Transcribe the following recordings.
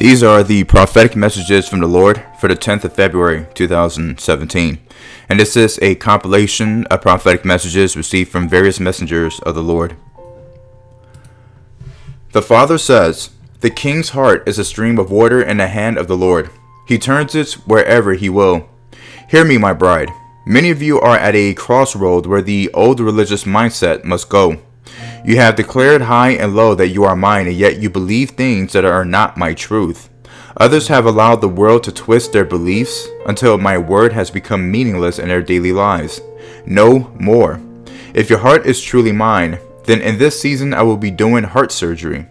These are the prophetic messages from the Lord for the 10th of February 2017. And this is a compilation of prophetic messages received from various messengers of the Lord. The Father says, "The king's heart is a stream of water in the hand of the Lord. He turns it wherever he will. Hear me, my bride. Many of you are at a crossroad where the old religious mindset must go. You have declared high and low that you are mine, and yet you believe things that are not my truth. Others have allowed the world to twist their beliefs until my word has become meaningless in their daily lives. No more. If your heart is truly mine, then in this season I will be doing heart surgery.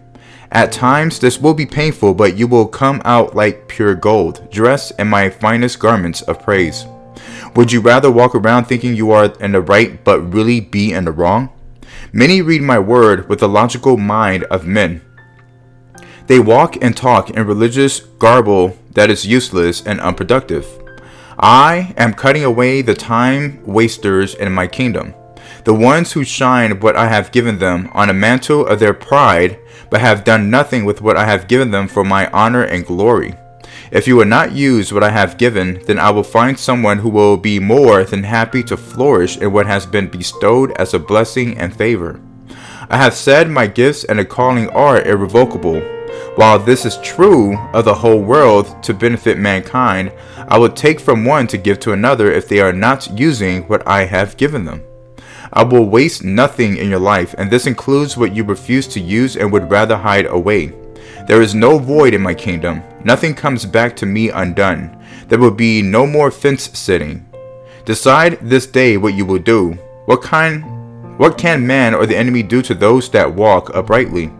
At times this will be painful, but you will come out like pure gold, dressed in my finest garments of praise. Would you rather walk around thinking you are in the right but really be in the wrong? Many read my word with the logical mind of men. They walk and talk in religious garble that is useless and unproductive. I am cutting away the time wasters in my kingdom, the ones who shine what I have given them on a mantle of their pride, but have done nothing with what I have given them for my honor and glory. If you will not use what I have given, then I will find someone who will be more than happy to flourish in what has been bestowed as a blessing and favor. I have said my gifts and a calling are irrevocable. While this is true of the whole world to benefit mankind, I will take from one to give to another if they are not using what I have given them. I will waste nothing in your life, and this includes what you refuse to use and would rather hide away. There is no void in my kingdom. Nothing comes back to me undone. There will be no more fence sitting. Decide this day what you will do. What can man or the enemy do to those that walk uprightly?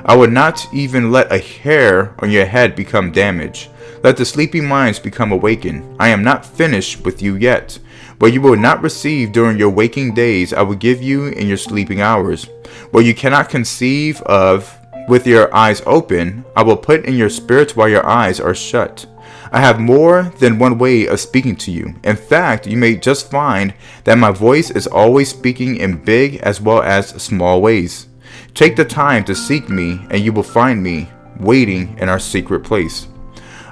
I will not even let a hair on your head become damaged. Let the sleeping minds become awakened. I am not finished with you yet. What you will not receive during your waking days, I will give you in your sleeping hours. What you cannot conceive of with your eyes open, I will put in your spirits while your eyes are shut. I have more than one way of speaking to you. In fact, you may just find that my voice is always speaking in big as well as small ways. Take the time to seek me, and you will find me waiting in our secret place.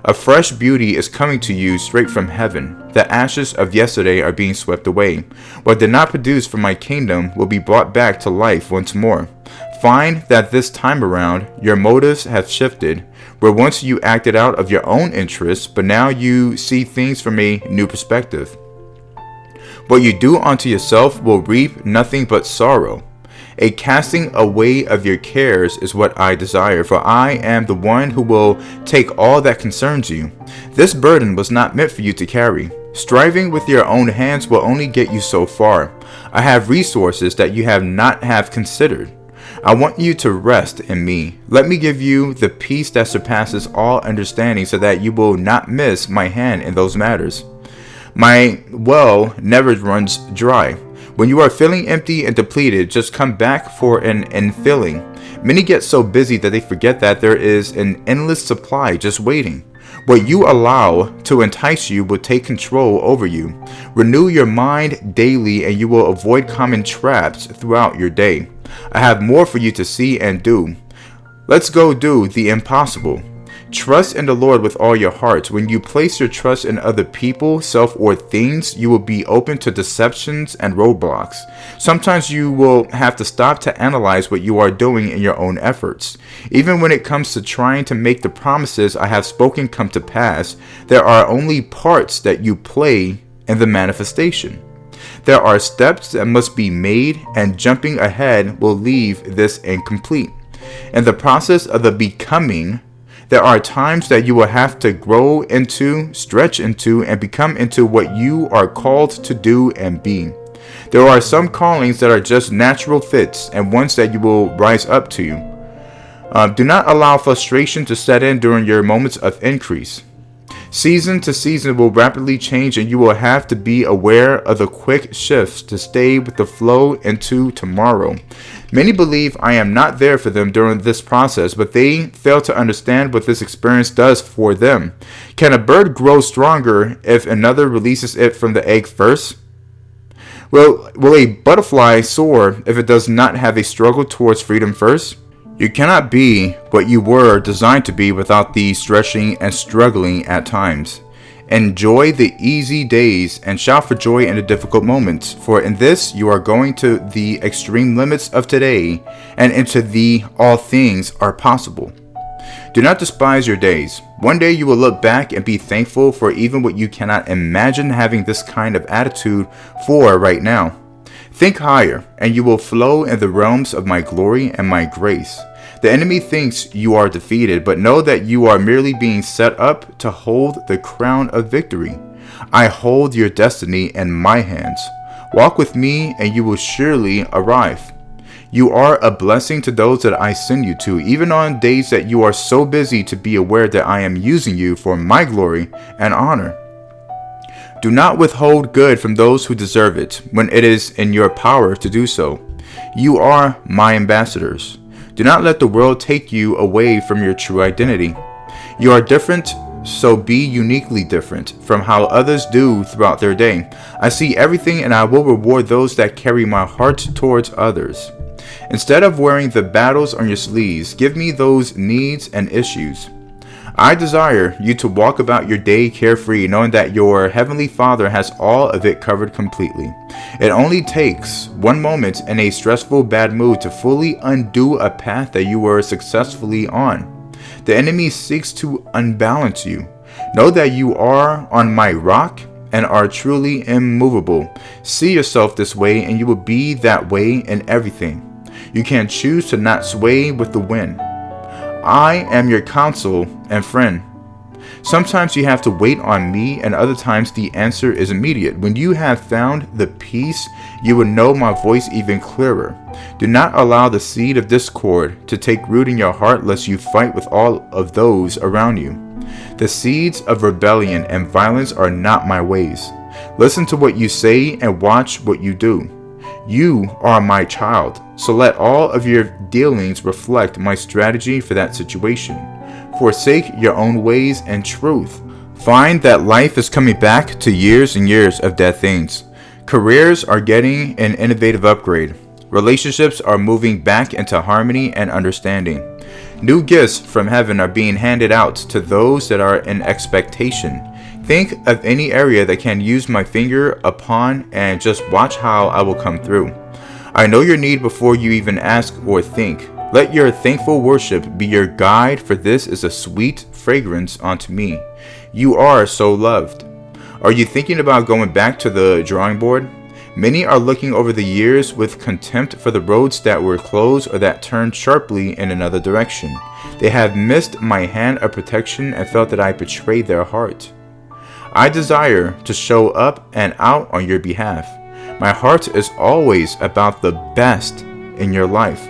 A fresh beauty is coming to you straight from heaven. The ashes of yesterday are being swept away. What did not produce for my kingdom will be brought back to life once more. Find that this time around, your motives have shifted, where once you acted out of your own interests, but now you see things from a new perspective. What you do unto yourself will reap nothing but sorrow. A casting away of your cares is what I desire, for I am the one who will take all that concerns you. This burden was not meant for you to carry. Striving with your own hands will only get you so far. I have resources that you have not considered. I want you to rest in me. Let me give you the peace that surpasses all understanding so that you will not miss my hand in those matters. My well never runs dry. When you are feeling empty and depleted, just come back for an infilling. Many get so busy that they forget that there is an endless supply just waiting. What you allow to entice you will take control over you. Renew your mind daily and you will avoid common traps throughout your day. I have more for you to see and do. Let's go do the impossible. Trust in the Lord with all your heart. When you place your trust in other people, self, or things, you will be open to deceptions and roadblocks. Sometimes you will have to stop to analyze what you are doing in your own efforts. Even when it comes to trying to make the promises I have spoken come to pass, there are only parts that you play in the manifestation. There are steps that must be made, and jumping ahead will leave this incomplete. In the process of the becoming, there are times that you will have to grow into, stretch into, and become into what you are called to do and be. There are some callings that are just natural fits and ones that you will rise up to. Do not allow frustration to set in during your moments of increase. Season to season will rapidly change, and you will have to be aware of the quick shifts to stay with the flow into tomorrow. Many believe I am not there for them during this process, but they fail to understand what this experience does for them. Can a bird grow stronger if another releases it from the egg first? Will a butterfly soar if it does not have a struggle towards freedom first? You cannot be what you were designed to be without the stretching and struggling at times. Enjoy the easy days and shout for joy in the difficult moments, for in this you are going to the extreme limits of today, and into the all things are possible. Do not despise your days. One day you will look back and be thankful for even what you cannot imagine having this kind of attitude for right now. Think higher, and you will flow in the realms of my glory and my grace. The enemy thinks you are defeated, but know that you are merely being set up to hold the crown of victory. I hold your destiny in my hands. Walk with me, and you will surely arrive. You are a blessing to those that I send you to, even on days that you are so busy to be aware that I am using you for my glory and honor. Do not withhold good from those who deserve it, when it is in your power to do so. You are my ambassadors. Do not let the world take you away from your true identity. You are different, so be uniquely different from how others do throughout their day. I see everything, and I will reward those that carry my heart towards others. Instead of wearing the battles on your sleeves, give me those needs and issues. I desire you to walk about your day carefree, knowing that your Heavenly Father has all of it covered completely. It only takes one moment in a stressful bad mood to fully undo a path that you were successfully on. The enemy seeks to unbalance you. Know that you are on my rock and are truly immovable. See yourself this way, and you will be that way in everything. You can choose to not sway with the wind. I am your counsel and friend. Sometimes you have to wait on me, and other times the answer is immediate. When you have found the peace, you will know my voice even clearer. Do not allow the seed of discord to take root in your heart, lest you fight with all of those around you. The seeds of rebellion and violence are not my ways. Listen to what you say and watch what you do. You are my child, so let all of your dealings reflect my strategy for that situation. Forsake your own ways and truth. Find that life is coming back to years and years of dead things. Careers are getting an innovative upgrade. Relationships are moving back into harmony and understanding. New gifts from heaven are being handed out to those that are in expectation. Think of any area that can use my finger upon and just watch how I will come through. I know your need before you even ask or think. Let your thankful worship be your guide, for this is a sweet fragrance unto me. You are so loved. Are you thinking about going back to the drawing board? Many are looking over the years with contempt for the roads that were closed or that turned sharply in another direction. They have missed my hand of protection and felt that I betrayed their heart. I desire to show up and out on your behalf. My heart is always about the best in your life.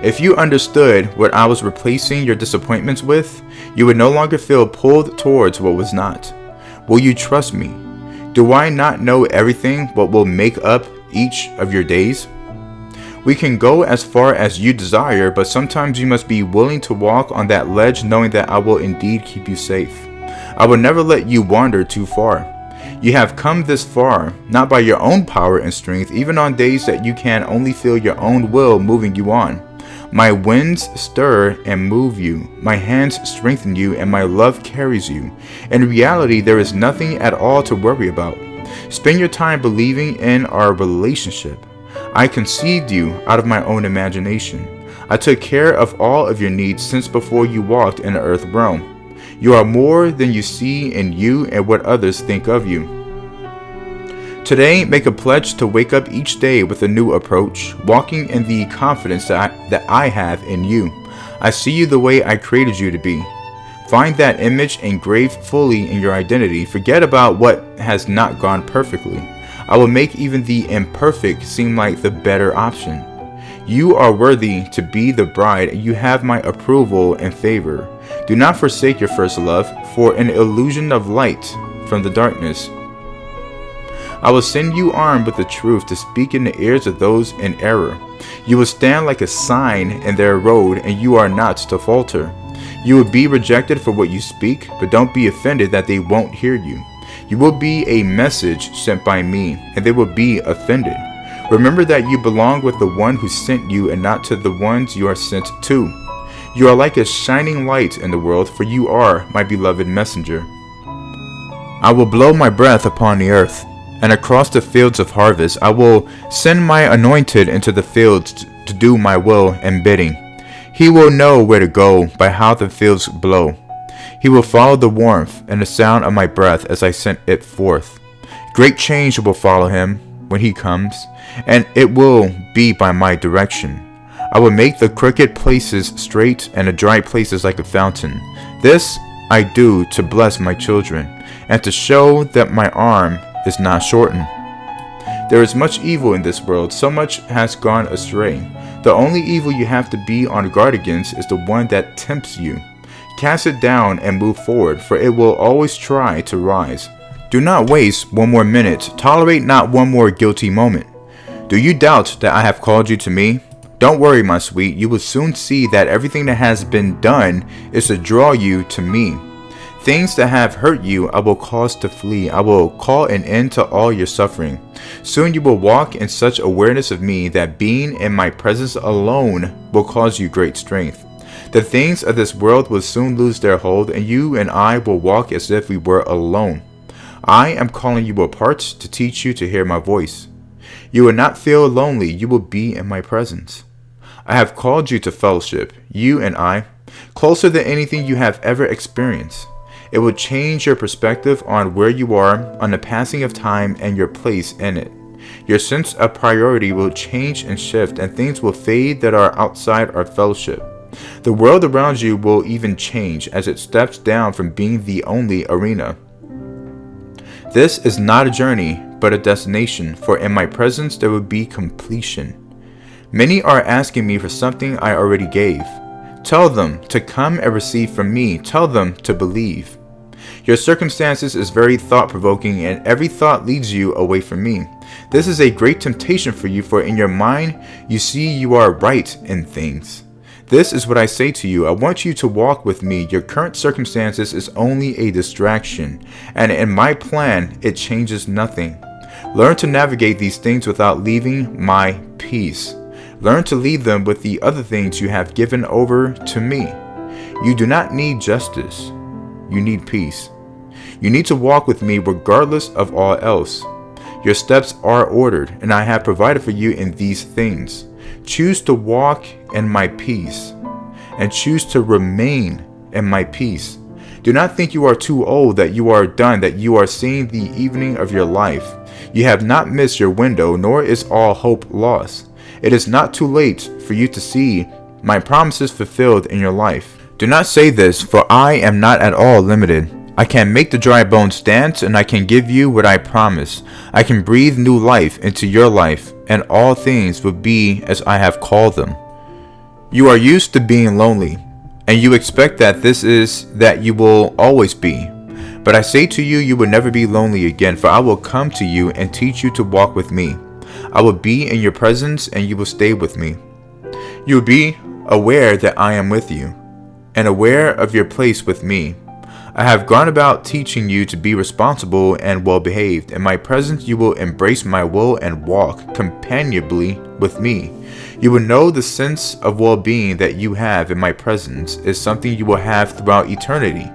If you understood what I was replacing your disappointments with, you would no longer feel pulled towards what was not. Will you trust me? Do I not know everything what will make up each of your days? We can go as far as you desire, but sometimes you must be willing to walk on that ledge, knowing that I will indeed keep you safe. I will never let you wander too far. You have come this far, not by your own power and strength, even on days that you can only feel your own will moving you on. My winds stir and move you, my hands strengthen you, and my love carries you. In reality, there is nothing at all to worry about. Spend your time believing in our relationship. I conceived you out of my own imagination. I took care of all of your needs since before you walked in the earth realm. You are more than you see in you and what others think of you. Today, make a pledge to wake up each day with a new approach, walking in the confidence that I have in you. I see you the way I created you to be. Find that image engraved fully in your identity. Forget about what has not gone perfectly. I will make even the imperfect seem like the better option. You are worthy to be the bride, and you have my approval and favor. Do not forsake your first love, for an illusion of light from the darkness. I will send you armed with the truth to speak in the ears of those in error. You will stand like a sign in their road, and you are not to falter. You will be rejected for what you speak, but don't be offended that they won't hear you. You will be a message sent by me, and they will be offended. Remember that you belong with the one who sent you and not to the ones you are sent to. You are like a shining light in the world, for you are my beloved messenger. I will blow my breath upon the earth, and across the fields of harvest I will send my anointed into the fields to do my will and bidding. He will know where to go by how the fields blow. He will follow the warmth and the sound of my breath as I sent it forth. Great change will follow him when he comes, and it will be by my direction. I will make the crooked places straight and the dry places like a fountain. This I do to bless my children, and to show that my arm is not shortened. There is much evil in this world, so much has gone astray. The only evil you have to be on guard against is the one that tempts you. Cast it down and move forward, for it will always try to rise. Do not waste one more minute. Tolerate not one more guilty moment. Do you doubt that I have called you to me? Don't worry, my sweet. You will soon see that everything that has been done is to draw you to me. Things that have hurt you I will cause to flee. I will call an end to all your suffering. Soon you will walk in such awareness of me that being in my presence alone will cause you great strength. The things of this world will soon lose their hold, and you and I will walk as if we were alone. I am calling you apart to teach you to hear my voice. You will not feel lonely. You will be in my presence. I have called you to fellowship, you and I, closer than anything you have ever experienced. It will change your perspective on where you are, on the passing of time, and your place in it. Your sense of priority will change and shift, and things will fade that are outside our fellowship. The world around you will even change as it steps down from being the only arena. This is not a journey, but a destination, for in my presence there will be completion. Many are asking me for something I already gave. Tell them to come and receive from me. Tell them to believe. Your circumstances is very thought-provoking, and every thought leads you away from me. This is a great temptation for you, for in your mind you see you are right in things. This is what I say to you. I want you to walk with me. Your current circumstances is only a distraction, and in my plan it changes nothing. Learn to navigate these things without leaving my peace. Learn to lead them with the other things you have given over to me. You do not need justice. You need peace. You need to walk with me regardless of all else. Your steps are ordered, and I have provided for you in these things. Choose to walk in my peace, and choose to remain in my peace. Do not think you are too old, that you are done, that you are seeing the evening of your life. You have not missed your window, nor is all hope lost. It is not too late for you to see my promises fulfilled in your life. Do not say this, for I am not at all limited. I can make the dry bones dance, and I can give you what I promise. I can breathe new life into your life, and all things will be as I have called them. You are used to being lonely, and you expect that this is that you will always be. But I say to you, you will never be lonely again, for I will come to you and teach you to walk with me. I will be in your presence, and you will stay with me. You will be aware that I am with you, and aware of your place with me. I have gone about teaching you to be responsible and well-behaved. In my presence you will embrace my will and walk companionably with me. You will know the sense of well-being that you have in my presence is something you will have throughout eternity.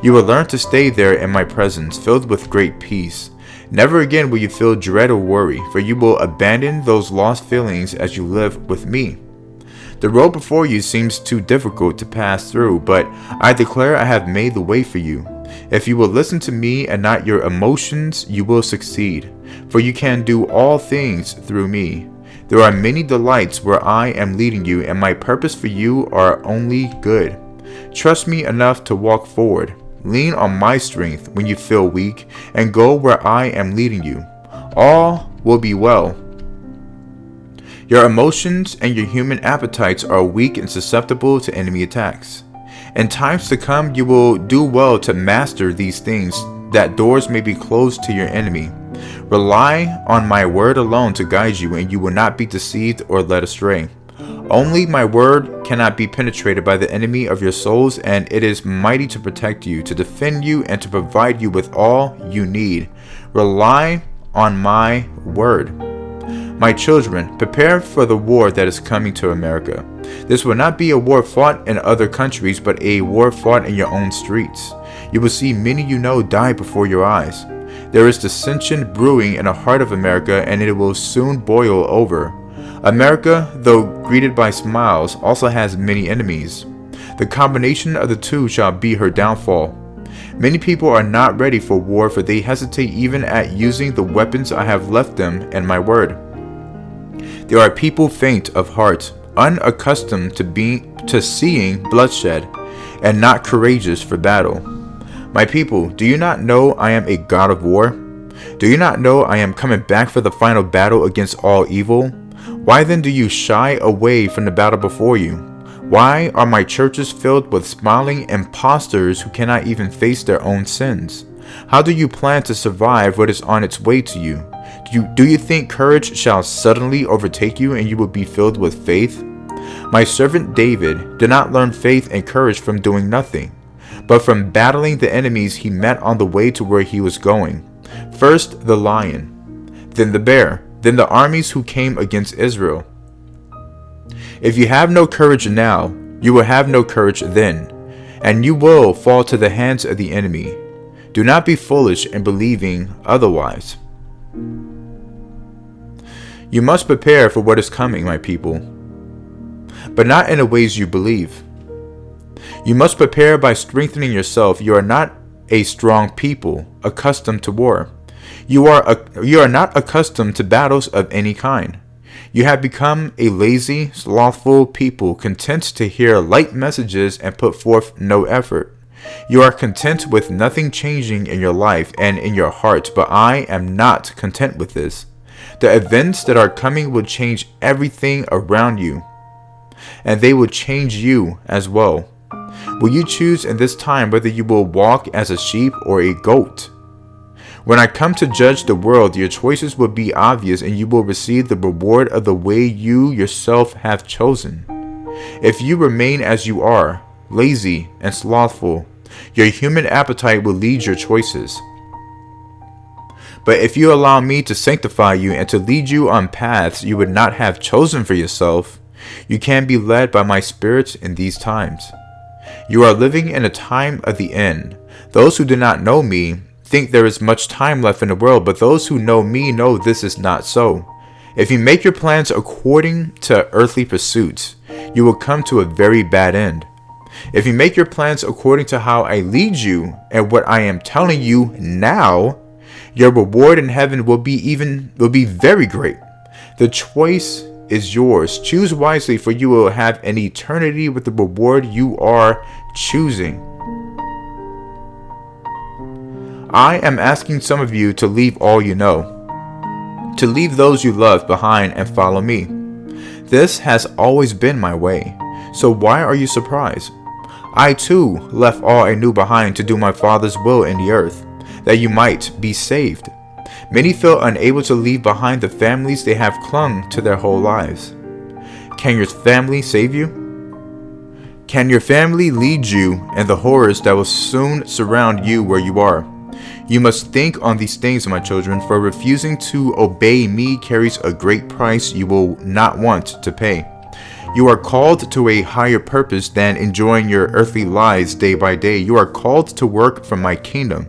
You will learn to stay there in my presence, filled with great peace. Never again will you feel dread or worry, for you will abandon those lost feelings as you live with me. The road before you seems too difficult to pass through, but I declare I have made the way for you. If you will listen to me and not your emotions, you will succeed, for you can do all things through me. There are many delights where I am leading you, and my purpose for you are only good. Trust me enough to walk forward. Lean on my strength when you feel weak, and go where I am leading you. All will be well. Your emotions and your human appetites are weak and susceptible to enemy attacks. In times to come, you will do well to master these things, that doors may be closed to your enemy. Rely on my word alone to guide you, and you will not be deceived or led astray. Only my word cannot be penetrated by the enemy of your souls, and it is mighty to protect you, to defend you, and to provide you with all you need. Rely on my word. My children, prepare for the war that is coming to America. This will not be a war fought in other countries, but a war fought in your own streets. You will see many you know die before your eyes. There is dissension brewing in the heart of America, and it will soon boil over. America, though greeted by smiles, also has many enemies. The combination of the two shall be her downfall. Many people are not ready for war, for they hesitate even at using the weapons I have left them and my word. There are people faint of heart, unaccustomed to seeing bloodshed, and not courageous for battle. My people, do you not know I am a God of war? Do you not know I am coming back for the final battle against all evil? Why then do you shy away from the battle before you? Why are my churches filled with smiling impostors who cannot even face their own sins? How do you plan to survive what is on its way to you? Do you think courage shall suddenly overtake you and you will be filled with faith? My servant David did not learn faith and courage from doing nothing, but from battling the enemies he met on the way to where he was going. First the lion, then the bear, then the armies who came against Israel. If you have no courage now, you will have no courage then, and you will fall to the hands of the enemy. Do not be foolish in believing otherwise. You must prepare for what is coming, my people, but not in the ways you believe. You must prepare by strengthening yourself. You are not a strong people, accustomed to war. You are not accustomed to battles of any kind. You have become a lazy, slothful people, content to hear light messages and put forth no effort. You are content with nothing changing in your life and in your heart, but I am not content with this. The events that are coming will change everything around you, and they will change you as well. Will you choose in this time whether you will walk as a sheep or a goat? When I come to judge the world, your choices will be obvious, and you will receive the reward of the way you yourself have chosen. If you remain as you are, lazy and slothful, your human appetite will lead your choices. But if you allow me to sanctify you and to lead you on paths you would not have chosen for yourself, you can be led by my Spirit in these times. You are living in a time of the end. Those who do not know me think there is much time left in the world, but those who know me know this is not so. If you make your plans according to earthly pursuits, you will come to a very bad end. If you make your plans according to how I lead you and what I am telling you now, your reward in heaven will be very great. The choice is yours. Choose wisely, for you will have an eternity with the reward you are choosing. I am asking some of you to leave all you know, to leave those you love behind and follow me. This has always been my way, so why are you surprised? I too left all I knew behind to do my Father's will in the earth, that you might be saved. Many feel unable to leave behind the families they have clung to their whole lives. Can your family save you? Can your family lead you in the horrors that will soon surround you where you are? You must think on these things, my children, for refusing to obey me carries a great price you will not want to pay. You are called to a higher purpose than enjoying your earthly lives day by day. You are called to work for my kingdom.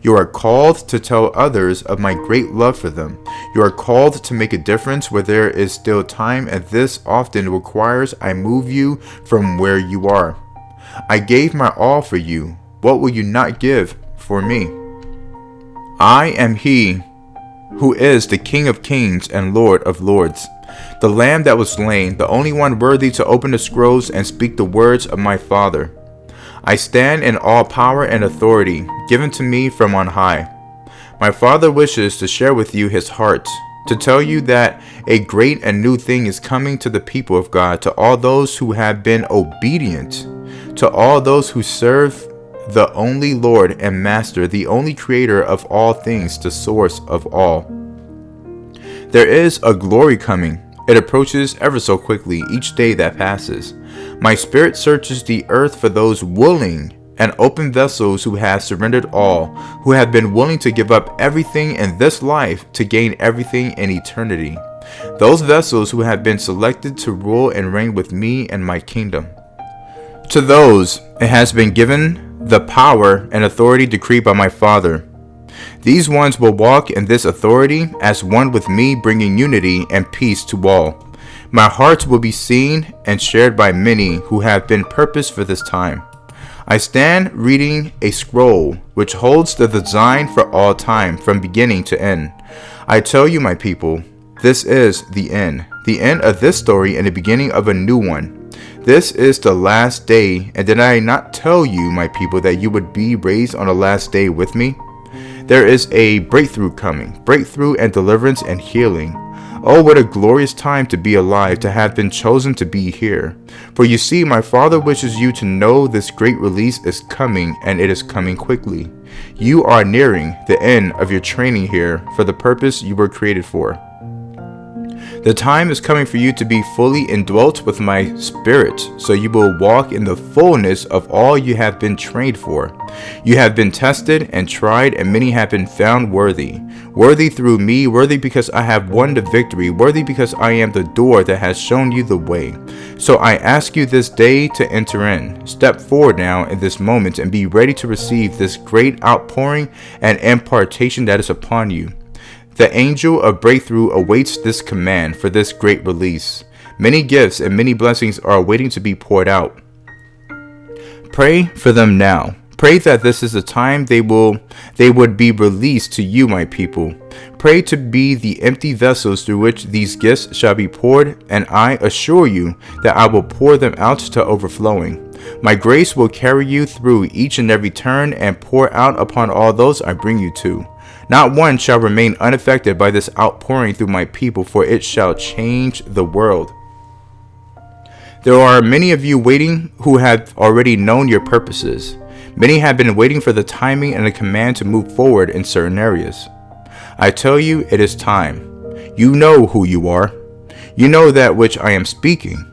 You are called to tell others of my great love for them. You are called to make a difference where there is still time, and this often requires I move you from where you are. I gave my all for you. What will you not give for me? I am he who is the King of kings and Lord of lords, the Lamb that was slain, the only one worthy to open the scrolls and speak the words of my Father. I stand in all power and authority given to me from on high. My Father wishes to share with you his heart, to tell you that a great and new thing is coming to the people of God, to all those who have been obedient, to all those who serve the only Lord and Master, the only Creator of all things, the source of all. There is a glory coming. It approaches ever so quickly each day that passes. My Spirit searches the earth for those willing and open vessels who have surrendered all, who have been willing to give up everything in this life to gain everything in eternity. those vessels who have been selected to rule and reign with me and my kingdom. To those it has been given the power and authority decreed by my Father. These ones will walk in this authority as one with me, bringing unity and peace to all. My heart will be seen and shared by many who have been purposed for this time. I stand reading a scroll which holds the design for all time, from beginning to end. I tell you, my people, this is the end of this story and the beginning of a new one. This is the last day, and did I not tell you, my people, that you would be raised on the last day with me? There is a breakthrough coming, breakthrough and deliverance and healing. Oh, what a glorious time to be alive, to have been chosen to be here. For you see, my Father wishes you to know this great release is coming, and it is coming quickly. You are nearing the end of your training here for the purpose you were created for. The time is coming for you to be fully indwelt with my Spirit, so you will walk in the fullness of all you have been trained for. You have been tested and tried, and many have been found worthy. Worthy through me, worthy because I have won the victory, worthy because I am the door that has shown you the way. So I ask you this day to enter in. Step forward now in this moment and be ready to receive this great outpouring and impartation that is upon you. The angel of breakthrough awaits this command for this great release. Many gifts and many blessings are waiting to be poured out. Pray for them now. Pray that this is the time they would be released to you, my people. Pray to be the empty vessels through which these gifts shall be poured, and I assure you that I will pour them out to overflowing. My grace will carry you through each and every turn and pour out upon all those I bring you to. Not one shall remain unaffected by this outpouring through my people, for it shall change the world. There are many of you waiting who have already known your purposes. Many have been waiting for the timing and the command to move forward in certain areas. I tell you, it is time. You know who you are. You know that which I am speaking.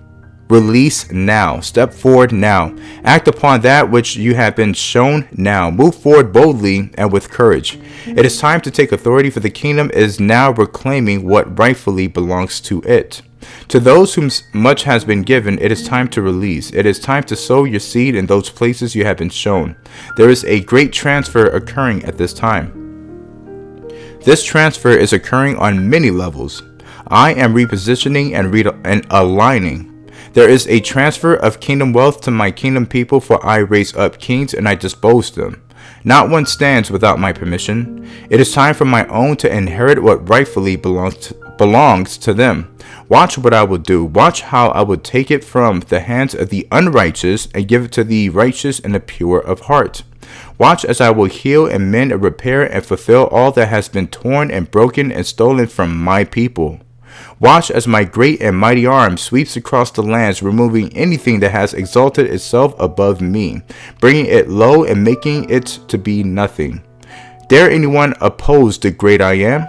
Release now. Step forward now. Act upon that which you have been shown now. Move forward boldly and with courage. It is time to take authority, for the kingdom is now reclaiming what rightfully belongs to it. To those whom much has been given, it is time to release. It is time to sow your seed in those places you have been shown. There is a great transfer occurring at this time. This transfer is occurring on many levels. I am repositioning and aligning. There is a transfer of kingdom wealth to my kingdom people, for I raise up kings and I dispose them. Not one stands without my permission. It is time for my own to inherit what rightfully belongs to them. Watch what I will do. Watch how I will take it from the hands of the unrighteous and give it to the righteous and the pure of heart. Watch as I will heal and mend and repair and fulfill all that has been torn and broken and stolen from my people. Watch as my great and mighty arm sweeps across the lands, removing anything that has exalted itself above me, bringing it low and making it to be nothing. Dare anyone oppose the great I am?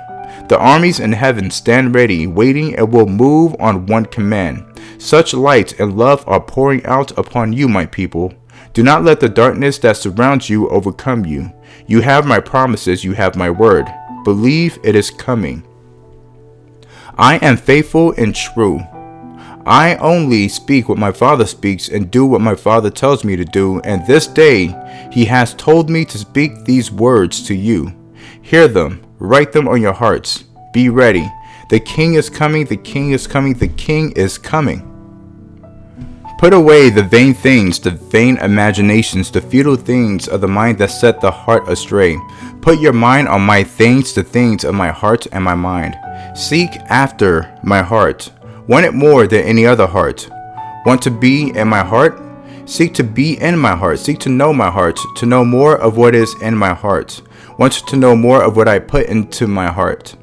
The armies in heaven stand ready, waiting, and will move on one command. Such light and love are pouring out upon you, my people. Do not let the darkness that surrounds you overcome you. You have my promises, you have my word. Believe it is coming. I am faithful and true. I only speak what my Father speaks and do what my Father tells me to do, and this day he has told me to speak these words to you. Hear them, write them on your hearts. Be ready. The King is coming, the King is coming, the King is coming. Put away the vain things, the vain imaginations, the futile things of the mind that set the heart astray. Put your mind on my things, the things of my heart and my mind. Seek after my heart. Want it more than any other heart. Want to be in my heart? Seek to be in my heart. Seek to know my heart, to know more of what is in my heart. Want to know more of what I put into my heart.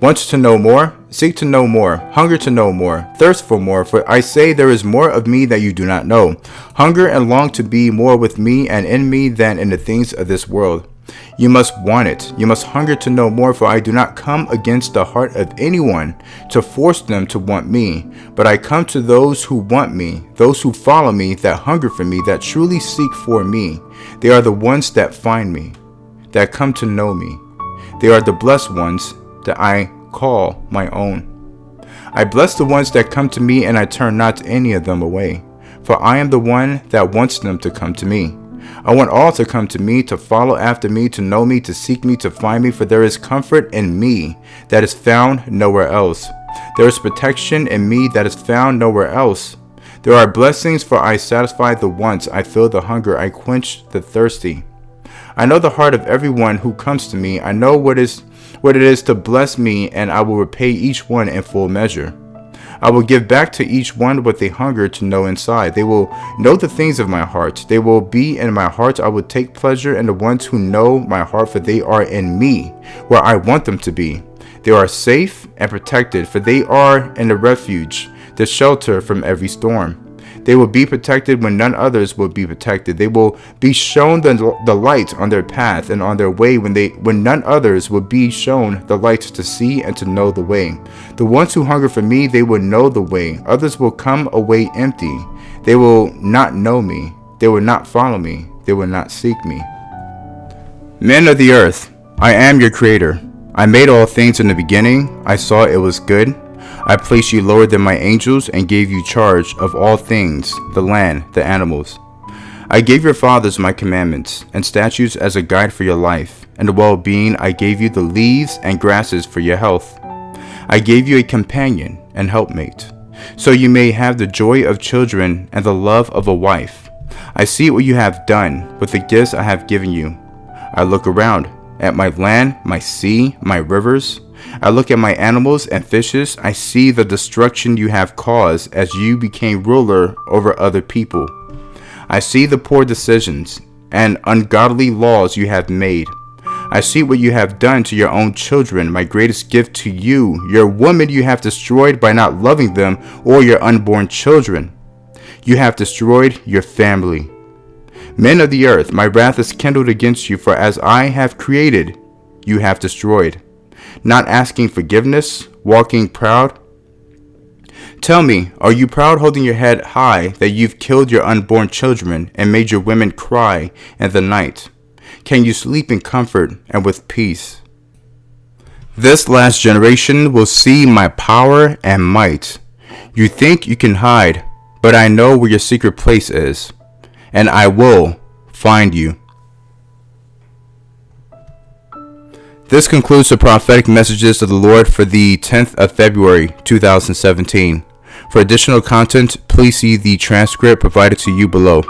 Want to know more? Seek to know more. Hunger to know more. Thirst for more. For I say there is more of me that you do not know. Hunger and long to be more with me and in me than in the things of this world. You must want it. You must hunger to know more, for I do not come against the heart of anyone to force them to want me, but I come to those who want me, those who follow me, that hunger for me, that truly seek for me. They are the ones that find me, that come to know me. They are the blessed ones that I call my own. I bless the ones that come to me, and I turn not any of them away. For I am the one that wants them to come to me. I want all to come to me, to follow after me, to know me, to seek me, to find me, for there is comfort in me that is found nowhere else. There is protection in me that is found nowhere else. There are blessings, for I satisfy the wants, I fill the hunger, I quench the thirsty. I know the heart of everyone who comes to me. I know what it is to bless me, and I will repay each one in full measure. I will give back to each one what they hunger to know inside. They will know the things of my heart. They will be in my heart. I will take pleasure in the ones who know my heart, for they are in me, where I want them to be. They are safe and protected, for they are in the refuge, the shelter from every storm. They will be protected when none others will be protected. They will be shown the light on their path and on their way when none others will be shown the light to see and to know the way. The ones who hunger for me, they will know the way. Others will come away empty. They will not know me. They will not follow me. They will not seek me. Men of the earth, I am your creator. I made all things in the beginning. I saw it was good. I placed you lower than my angels and gave you charge of all things, the land, the animals. I gave your fathers my commandments and statutes as a guide for your life and the well-being. I gave you the leaves and grasses for your health. I gave you a companion and helpmate, so you may have the joy of children and the love of a wife. I see what you have done with the gifts I have given you. I look around at my land, my sea, my rivers. I look at my animals and fishes. I see the destruction you have caused as you became ruler over other people. I see the poor decisions and ungodly laws you have made. I see what you have done to your own children, my greatest gift to you. Your women you have destroyed by not loving them, or your unborn children. You have destroyed your family. Men of the earth, my wrath is kindled against you, for as I have created, you have destroyed. Not asking forgiveness, walking proud. Tell me, are you proud, holding your head high, that you've killed your unborn children and made your women cry in the night? Can you sleep in comfort and with peace? This last generation will see my power and might. You think you can hide, but I know where your secret place is, and I will find you. This concludes the prophetic messages of the Lord for the 10th of February, 2017. For additional content, please see the transcript provided to you below.